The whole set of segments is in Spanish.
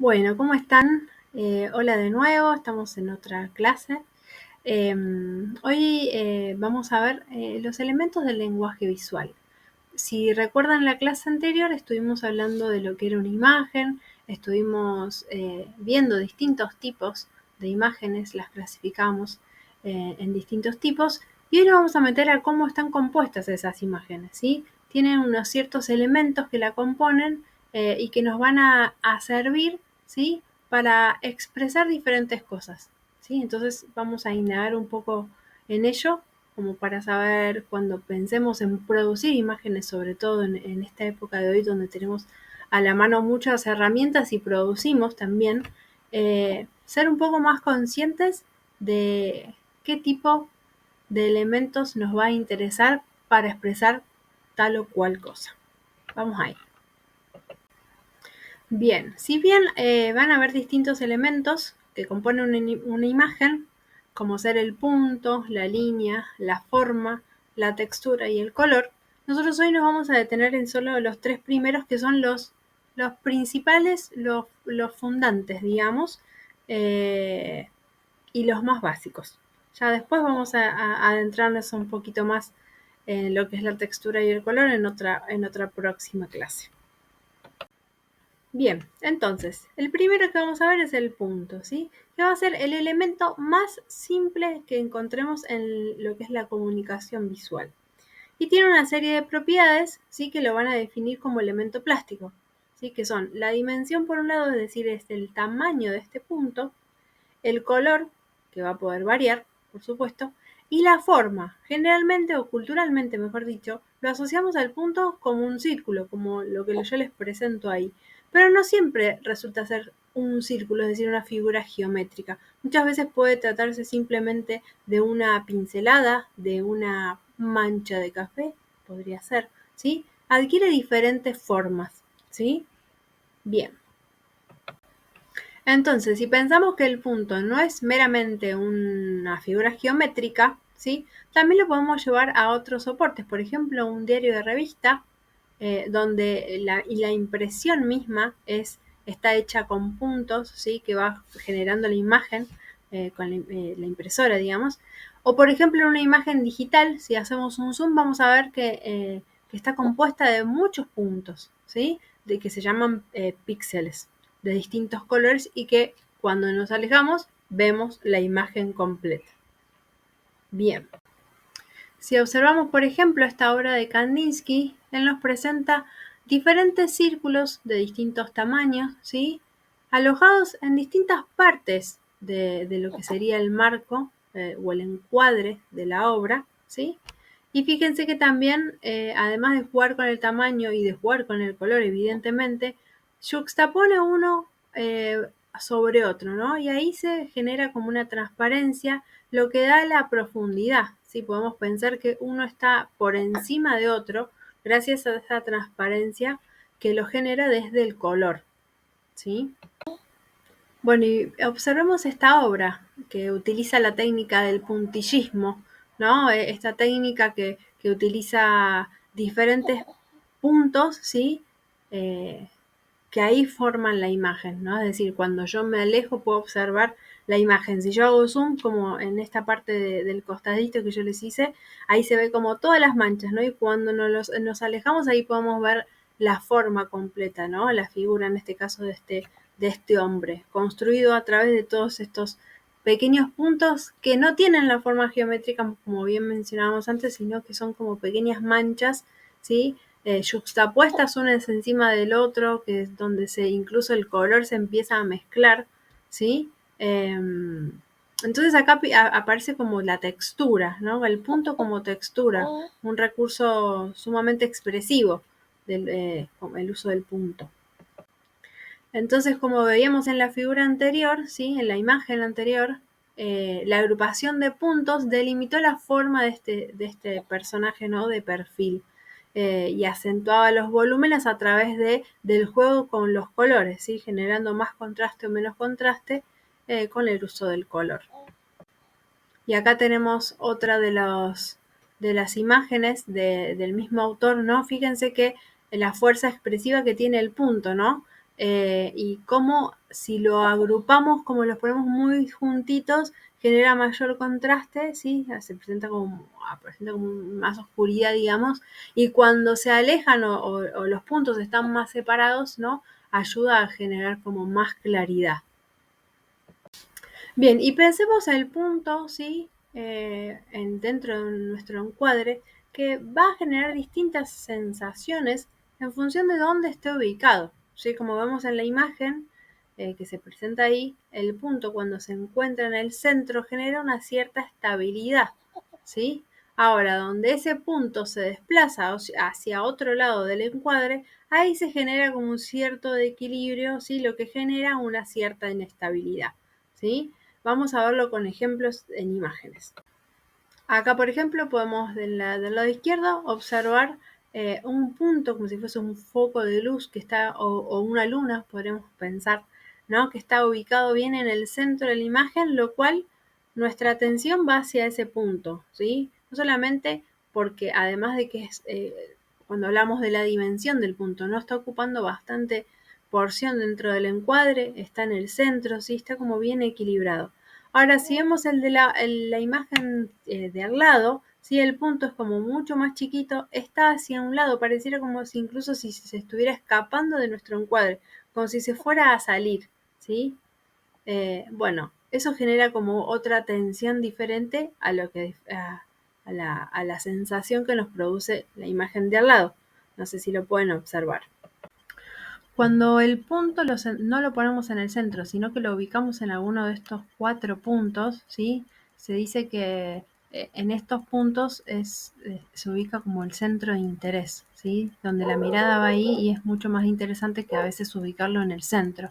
Bueno, ¿cómo están? Hola de nuevo, estamos en otra clase. Hoy vamos a ver los elementos del lenguaje visual. Si recuerdan la clase anterior, estuvimos hablando de lo que era una imagen, estuvimos viendo distintos tipos de imágenes, las clasificamos en distintos tipos, y hoy nos vamos a meter a cómo están compuestas esas imágenes, ¿sí? Tienen unos ciertos elementos que la componen y que nos van a servir, ¿sí? Para expresar diferentes cosas, ¿sí? Entonces vamos a indagar un poco en ello como para saber cuando pensemos en producir imágenes, sobre todo en esta época de hoy donde tenemos a la mano muchas herramientas y producimos también, ser un poco más conscientes de qué tipo de elementos nos va a interesar para expresar tal o cual cosa. Vamos ahí. Bien, si bien van a haber distintos elementos que componen una imagen, como ser el punto, la línea, la forma, la textura y el color, nosotros hoy nos vamos a detener en solo los tres primeros que son los principales, los fundantes, digamos, eh, y los más básicos. Ya después vamos a adentrarnos un poquito más en lo que es la textura y el color en otra próxima clase. Bien, entonces, el primero que vamos a ver es el punto, ¿sí? Que va a ser el elemento más simple que encontremos en lo que es la comunicación visual. Y tiene una serie de propiedades, ¿sí? Que lo van a definir como elemento plástico, ¿sí? Que son la dimensión por un lado, es decir, es el tamaño de este punto, el color, que va a poder variar, por supuesto, y la forma. Generalmente o culturalmente, mejor dicho, lo asociamos al punto como un círculo, como lo que yo les presento ahí. Pero no siempre resulta ser un círculo, es decir, una figura geométrica. Muchas veces puede tratarse simplemente de una pincelada, de una mancha de café, podría ser, ¿sí? Adquiere diferentes formas, ¿sí? Bien. Entonces, si pensamos que el punto no es meramente una figura geométrica, ¿sí? También lo podemos llevar a otros soportes, por ejemplo, un diario de revista, donde la impresión misma está hecha con puntos, ¿sí? Que va generando la imagen con la impresora, digamos. O, por ejemplo, en una imagen digital, si hacemos un zoom, vamos a ver que está compuesta de muchos puntos, ¿sí? De que se llaman píxeles de distintos colores y que cuando nos alejamos vemos la imagen completa. Bien. Si observamos, por ejemplo, esta obra de Kandinsky, él nos presenta diferentes círculos de distintos tamaños, ¿sí? Alojados en distintas partes de lo que sería el marco o el encuadre de la obra, ¿sí? Y fíjense que también, además de jugar con el tamaño y de jugar con el color, evidentemente, juxtapone uno sobre otro, ¿no? Y ahí se genera como una transparencia, lo que da la profundidad, ¿sí? Podemos pensar que uno está por encima de otro gracias a esa transparencia que lo genera desde el color, ¿sí? Bueno, y observemos esta obra que utiliza la técnica del puntillismo, ¿no? Esta técnica que utiliza diferentes puntos, ¿sí? Eh, que ahí forman la imagen, ¿no? Es decir, cuando yo me alejo puedo observar la imagen. Si yo hago zoom, como en esta parte del costadito que yo les hice, ahí se ve como todas las manchas, ¿no? Y cuando nos alejamos, ahí podemos ver la forma completa, ¿no? La figura, en este caso, de este hombre, construido a través de todos estos pequeños puntos que no tienen la forma geométrica, como bien mencionábamos antes, sino que son como pequeñas manchas, ¿sí? Juxtapuestas unas encima del otro, que es donde incluso el color se empieza a mezclar, ¿sí? Entonces acá aparece como la textura, ¿no? El punto como textura, un recurso sumamente expresivo con el uso del punto. Entonces, como veíamos en la figura anterior, ¿sí? En la imagen anterior, la agrupación de puntos delimitó la forma de este personaje, ¿no? De perfil. Y acentuaba los volúmenes a través del juego con los colores, ¿sí? Generando más contraste o menos contraste con el uso del color. Y acá tenemos otra de las imágenes del mismo autor, ¿no? Fíjense que la fuerza expresiva que tiene el punto, ¿no? y cómo si lo agrupamos, como los ponemos muy juntitos, genera mayor contraste, ¿sí? Se presenta como más oscuridad, digamos, y cuando se alejan o los puntos están más separados, ¿no? Ayuda a generar como más claridad. Bien, y pensemos el punto, ¿sí? Dentro de nuestro encuadre, que va a generar distintas sensaciones en función de dónde esté ubicado. ¿Sí? Como vemos en la imagen que se presenta ahí, el punto cuando se encuentra en el centro genera una cierta estabilidad. ¿Sí? Ahora, donde ese punto se desplaza hacia otro lado del encuadre, ahí se genera como un cierto equilibrio, ¿sí? Lo que genera una cierta inestabilidad. ¿Sí? Vamos a verlo con ejemplos en imágenes. Acá, por ejemplo, podemos del lado izquierdo observar un punto como si fuese un foco de luz que está, o una luna, podríamos pensar, ¿no? Que está ubicado bien en el centro de la imagen, lo cual nuestra atención va hacia ese punto, ¿sí? No solamente porque además de que cuando hablamos de la dimensión del punto, no está ocupando bastante porción dentro del encuadre, está en el centro, ¿sí? Está como bien equilibrado. Ahora, si vemos el de la imagen de al lado, ¿sí? El punto es como mucho más chiquito, está hacia un lado, pareciera como si incluso si se estuviera escapando de nuestro encuadre, como si se fuera a salir, ¿sí? Bueno, eso genera como otra tensión diferente a lo que a la sensación que nos produce la imagen de al lado. No sé si lo pueden observar. Cuando el punto no lo ponemos en el centro, sino que lo ubicamos en alguno de estos 4 puntos, ¿sí? Se dice que en estos puntos se ubica como el centro de interés, ¿sí? Donde la mirada va ahí y es mucho más interesante que a veces ubicarlo en el centro.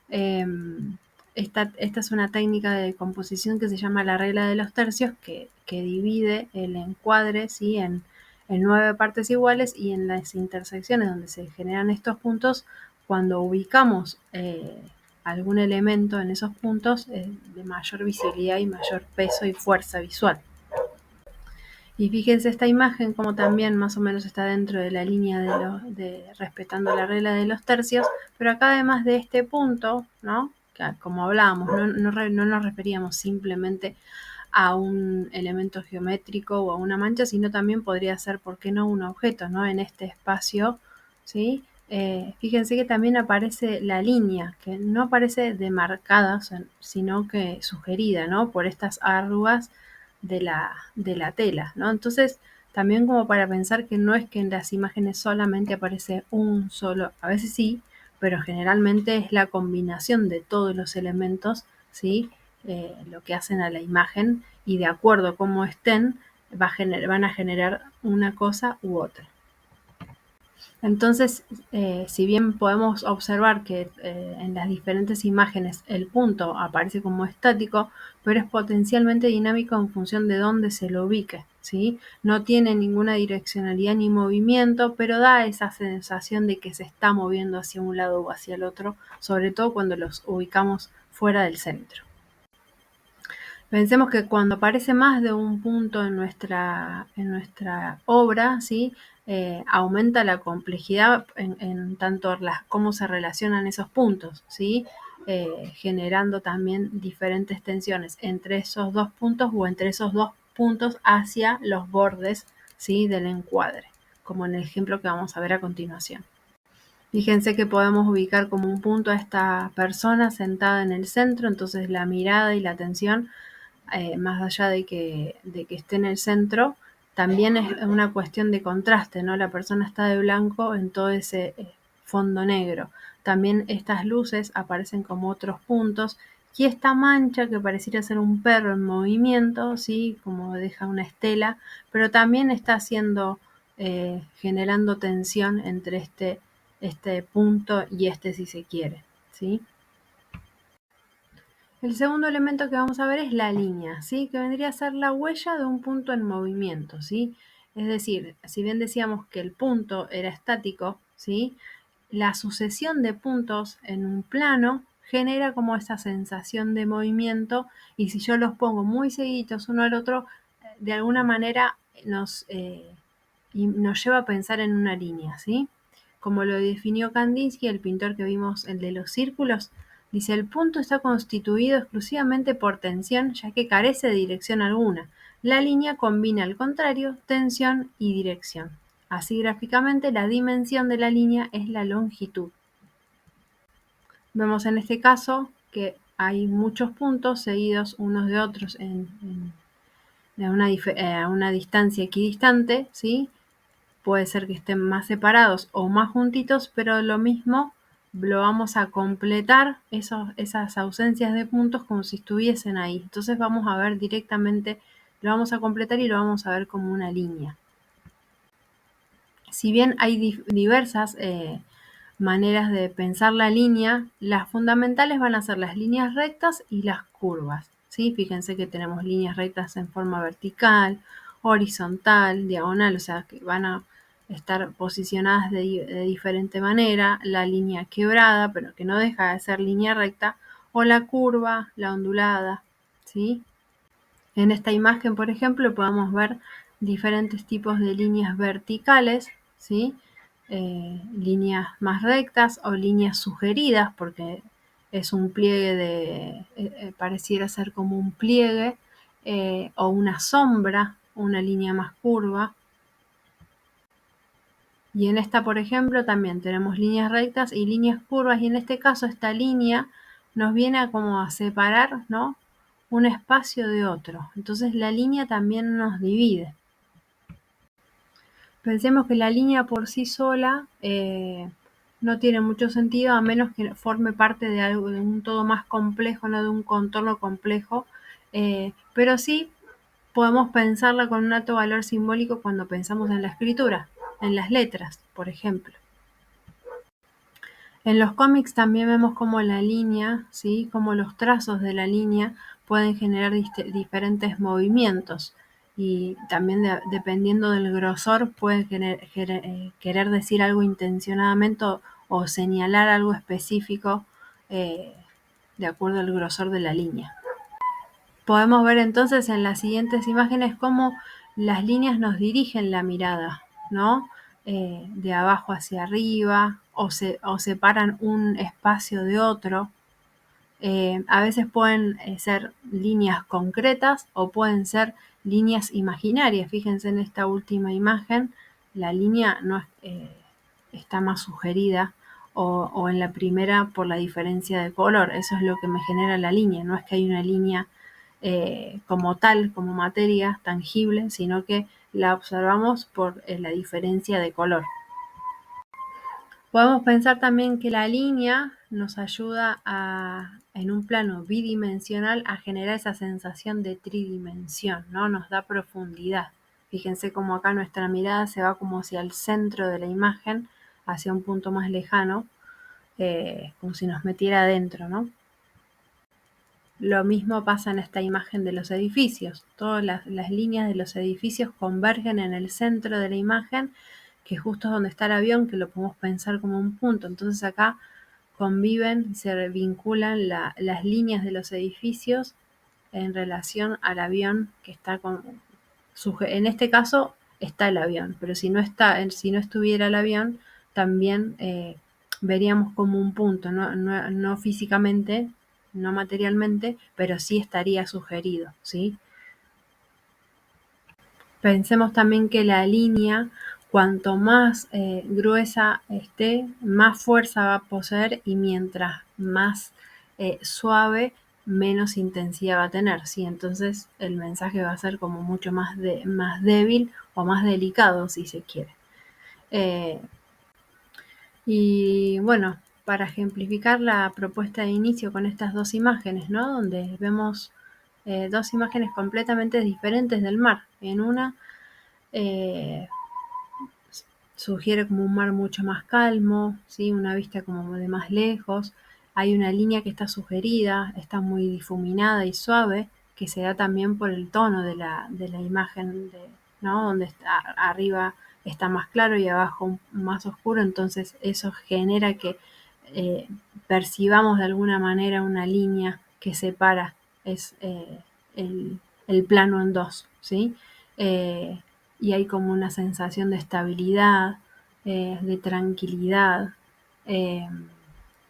Esta es una técnica de composición que se llama la regla de los tercios, que divide el encuadre, ¿sí? En 9 partes iguales, y en las intersecciones donde se generan estos puntos, cuando ubicamos algún elemento en esos puntos, es de mayor visibilidad y mayor peso y fuerza visual. Y fíjense esta imagen como también más o menos está dentro de la línea de respetando la regla de los tercios, pero acá además de este punto, ¿no? Que como hablábamos, no nos referíamos simplemente a un elemento geométrico o a una mancha, sino también podría ser, ¿por qué no?, un objeto, ¿no? En este espacio, ¿sí? Fíjense que también aparece la línea, que no aparece demarcada, sino que sugerida, ¿no? Por estas arrugas de la tela, ¿no? Entonces, también como para pensar que no es que en las imágenes solamente aparece un solo, a veces sí, pero generalmente es la combinación de todos los elementos, ¿sí? Lo que hacen a la imagen, y de acuerdo a cómo estén, van a generar una cosa u otra. Entonces, si bien podemos observar que en las diferentes imágenes el punto aparece como estático, pero es potencialmente dinámico en función de dónde se lo ubique, ¿sí? No tiene ninguna direccionalidad ni movimiento, pero da esa sensación de que se está moviendo hacia un lado o hacia el otro, sobre todo cuando los ubicamos fuera del centro. Pensemos que cuando aparece más de un punto en nuestra obra, ¿sí? Aumenta la complejidad en tanto cómo se relacionan esos puntos, ¿sí? Generando también diferentes tensiones entre esos dos puntos o entre esos dos puntos hacia los bordes, ¿sí? Del encuadre, como en el ejemplo que vamos a ver a continuación. Fíjense que podemos ubicar como un punto a esta persona sentada en el centro, entonces la mirada y la atención, más allá de que esté en el centro, también es una cuestión de contraste, ¿no? La persona está de blanco en todo ese fondo negro. También estas luces aparecen como otros puntos, y esta mancha que pareciera ser un perro en movimiento, ¿sí? Como deja una estela, pero también está haciendo, generando tensión entre este punto y si se quiere, ¿sí? El segundo elemento que vamos a ver es la línea, ¿sí? Que vendría a ser la huella de un punto en movimiento, ¿sí? Es decir, si bien decíamos que el punto era estático, ¿sí? La sucesión de puntos en un plano genera como esa sensación de movimiento, y si yo los pongo muy seguidos uno al otro, de alguna manera nos lleva a pensar en una línea, ¿sí? como lo definió Kandinsky, el pintor que vimos, el de los círculos, dice: el punto está constituido exclusivamente por tensión, ya que carece de dirección alguna. La línea combina al contrario tensión y dirección. Así, gráficamente, la dimensión de la línea es la longitud. Vemos en este caso que hay muchos puntos seguidos unos de otros a una distancia equidistante, ¿sí? Puede ser que estén más separados o más juntitos, pero lo mismo lo vamos a completar esas ausencias de puntos como si estuviesen ahí. Entonces vamos a ver directamente, lo vamos a completar y lo vamos a ver como una línea. Si bien hay diversas maneras de pensar la línea, las fundamentales van a ser las líneas rectas y las curvas, ¿sí? Fíjense que tenemos líneas rectas en forma vertical, horizontal, diagonal, o sea que van a estar posicionadas de diferente manera, la línea quebrada, pero que no deja de ser línea recta, o la curva, la ondulada, ¿sí? En esta imagen, por ejemplo, podemos ver diferentes tipos de líneas verticales, ¿sí? Líneas más rectas o líneas sugeridas, porque es un pliegue pareciera ser como un pliegue, o una sombra, una línea más curva. Y en esta, por ejemplo, también tenemos líneas rectas y líneas curvas, y en este caso esta línea nos viene a como a separar, ¿no?, un espacio de otro. Entonces la línea también nos divide. Pensemos que la línea por sí sola no tiene mucho sentido a menos que forme parte de algo, de un todo más complejo, no de un contorno complejo, pero sí podemos pensarla con un alto valor simbólico cuando pensamos en la escritura, en las letras, por ejemplo. En los cómics también vemos cómo la línea, ¿sí?, cómo los trazos de la línea pueden generar diferentes movimientos, y también dependiendo del grosor pueden querer decir algo intencionadamente o señalar algo específico de acuerdo al grosor de la línea. Podemos ver entonces en las siguientes imágenes cómo las líneas nos dirigen la mirada, ¿no? De abajo hacia arriba, o separan un espacio de otro. A veces pueden ser líneas concretas o pueden ser líneas imaginarias. Fíjense en esta última imagen, la línea no está más sugerida, o en la primera por la diferencia de color. Eso es lo que me genera la línea. No es que hay una línea como tal, como materia tangible, sino que la observamos por la diferencia de color. Podemos pensar también que la línea nos ayuda en un plano bidimensional a generar esa sensación de tridimensión, ¿no? Nos da profundidad. Fíjense cómo acá nuestra mirada se va como hacia el centro de la imagen, hacia un punto más lejano, como si nos metiera adentro, ¿no? Lo mismo pasa en esta imagen de los edificios. Todas las líneas de los edificios convergen en el centro de la imagen, que justo es donde está el avión, que lo podemos pensar como un punto. Entonces acá conviven, se vinculan las líneas de los edificios en relación al avión que está en este caso está el avión, pero si no estuviera el avión, también veríamos como un punto, no físicamente, no materialmente, pero sí estaría sugerido, ¿sí? Pensemos también que la línea, cuanto más gruesa esté, más fuerza va a poseer, y mientras más suave, menos intensidad va a tener, ¿sí? Entonces el mensaje va a ser como mucho más débil o más delicado, si se quiere. Y bueno, para ejemplificar la propuesta de inicio con estas dos imágenes, ¿no?, donde vemos dos imágenes completamente diferentes del mar. En una sugiere como un mar mucho más calmo, ¿sí?, una vista como de más lejos. Hay una línea que está sugerida, está muy difuminada y suave, que se da también por el tono de la imagen, ¿no?, donde está arriba está más claro y abajo más oscuro. Entonces eso genera que percibamos de alguna manera una línea que separa el plano en dos, ¿sí? Y hay como una sensación de estabilidad, de tranquilidad.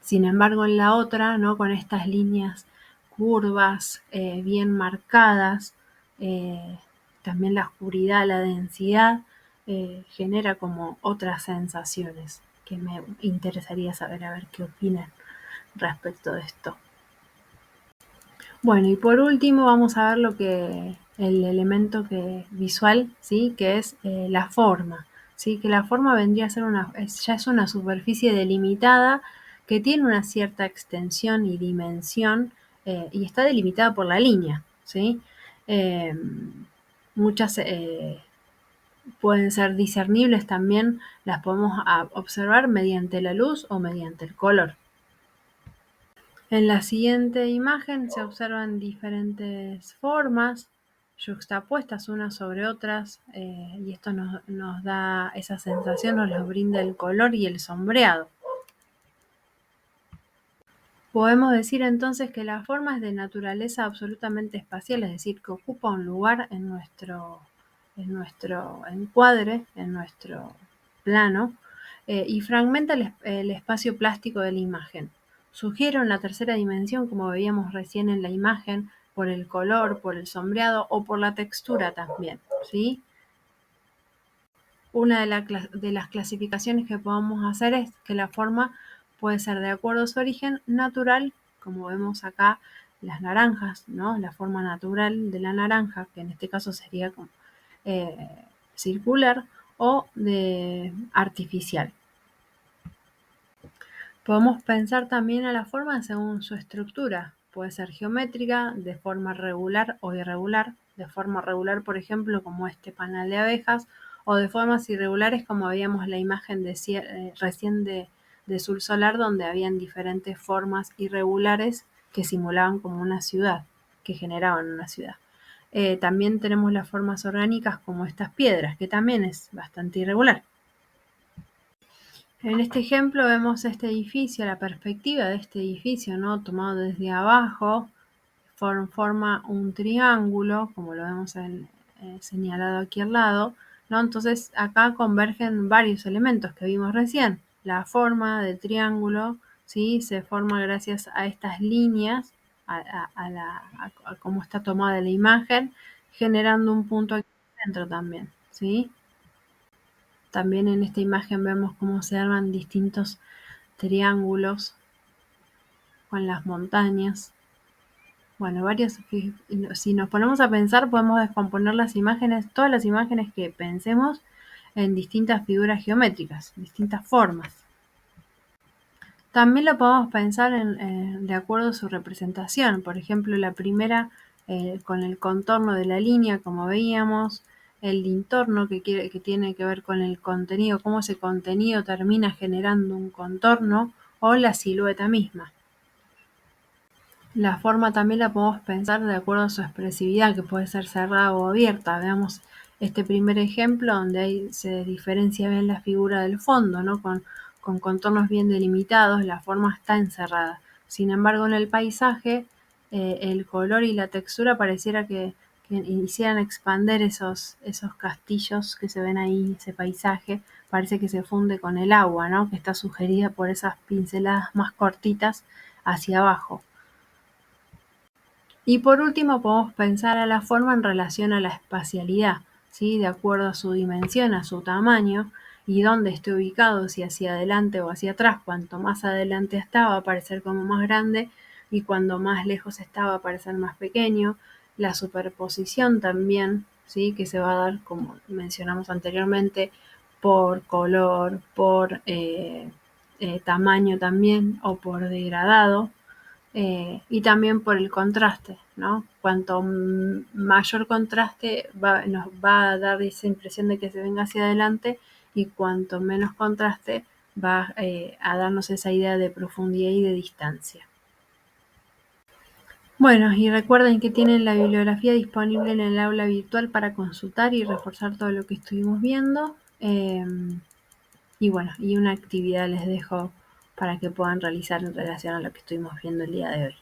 Sin embargo, en la otra, ¿no? Con estas líneas curvas, bien marcadas, también la oscuridad, la densidad, genera como otras sensaciones que me interesaría saber, a ver qué opinan respecto de esto. Bueno, y por último vamos a ver el elemento visual, ¿sí? Que es la forma, ¿sí? Que la forma vendría a ser ya es una superficie delimitada que tiene una cierta extensión y dimensión, y está delimitada por la línea, ¿sí? Eh, Muchas pueden ser discernibles también, las podemos observar mediante la luz o mediante el color. En la siguiente imagen se observan diferentes formas yuxtapuestas unas sobre otras, y esto nos da esa sensación, nos lo brinda el color y el sombreado. Podemos decir entonces que la forma es de naturaleza absolutamente espacial, es decir, que ocupa un lugar en nuestro encuadre, en nuestro plano, y fragmenta el espacio plástico de la imagen. Sugiere una tercera dimensión, como veíamos recién en la imagen, por el color, por el sombreado o por la textura también, ¿sí? Una de las clasificaciones que podemos hacer es que la forma puede ser, de acuerdo a su origen, natural, como vemos acá las naranjas, ¿no? La forma natural de la naranja, que en este caso sería como, circular, o de artificial. Podemos pensar también a la forma según su estructura. Puede ser geométrica, de forma regular o irregular. De forma regular, por ejemplo, como este panal de abejas, o de formas irregulares, como veíamos la imagen recién de Sur Solar, donde habían diferentes formas irregulares que simulaban como una ciudad, que generaban una ciudad. También tenemos las formas orgánicas como estas piedras, que también es bastante irregular. En este ejemplo vemos este edificio, la perspectiva de este edificio, ¿no? Tomado desde abajo, forma un triángulo, como lo vemos señalado aquí al lado, ¿no? Entonces acá convergen varios elementos que vimos recién. La forma del triángulo, ¿sí? Se forma gracias a estas líneas, a cómo está tomada la imagen, generando un punto aquí dentro también, ¿sí? También en esta imagen vemos cómo se arman distintos triángulos con las montañas. Bueno, si nos ponemos a pensar, podemos descomponer las imágenes, todas las imágenes que pensemos, en distintas figuras geométricas, distintas formas. También lo podemos pensar de acuerdo a su representación. Por ejemplo, la primera, con el contorno de la línea, como veíamos, el entorno que tiene que ver con el contenido, cómo ese contenido termina generando un contorno, o la silueta misma. La forma también la podemos pensar de acuerdo a su expresividad, que puede ser cerrada o abierta. Veamos este primer ejemplo donde ahí se diferencia bien la figura del fondo, ¿no? Con contornos bien delimitados, la forma está encerrada. Sin embargo, en el paisaje, el color y la textura pareciera que hicieran expander esos castillos que se ven ahí, ese paisaje, parece que se funde con el agua, ¿no? Que está sugerida por esas pinceladas más cortitas hacia abajo. Y por último, podemos pensar a la forma en relación a la espacialidad, ¿sí? De acuerdo a su dimensión, a su tamaño y dónde esté ubicado, si hacia adelante o hacia atrás. Cuanto más adelante está, va a parecer como más grande, y cuando más lejos está, va a parecer más pequeño. La superposición también, ¿sí? Que se va a dar, como mencionamos anteriormente, por color, por tamaño también, o por degradado. Y también por el contraste, ¿no? Cuanto mayor contraste nos va a dar esa impresión de que se venga hacia adelante, y cuanto menos contraste va a darnos esa idea de profundidad y de distancia. Bueno, y recuerden que tienen la bibliografía disponible en el aula virtual para consultar y reforzar todo lo que estuvimos viendo. Y bueno, y una actividad les dejo para que puedan realizar en relación a lo que estuvimos viendo el día de hoy.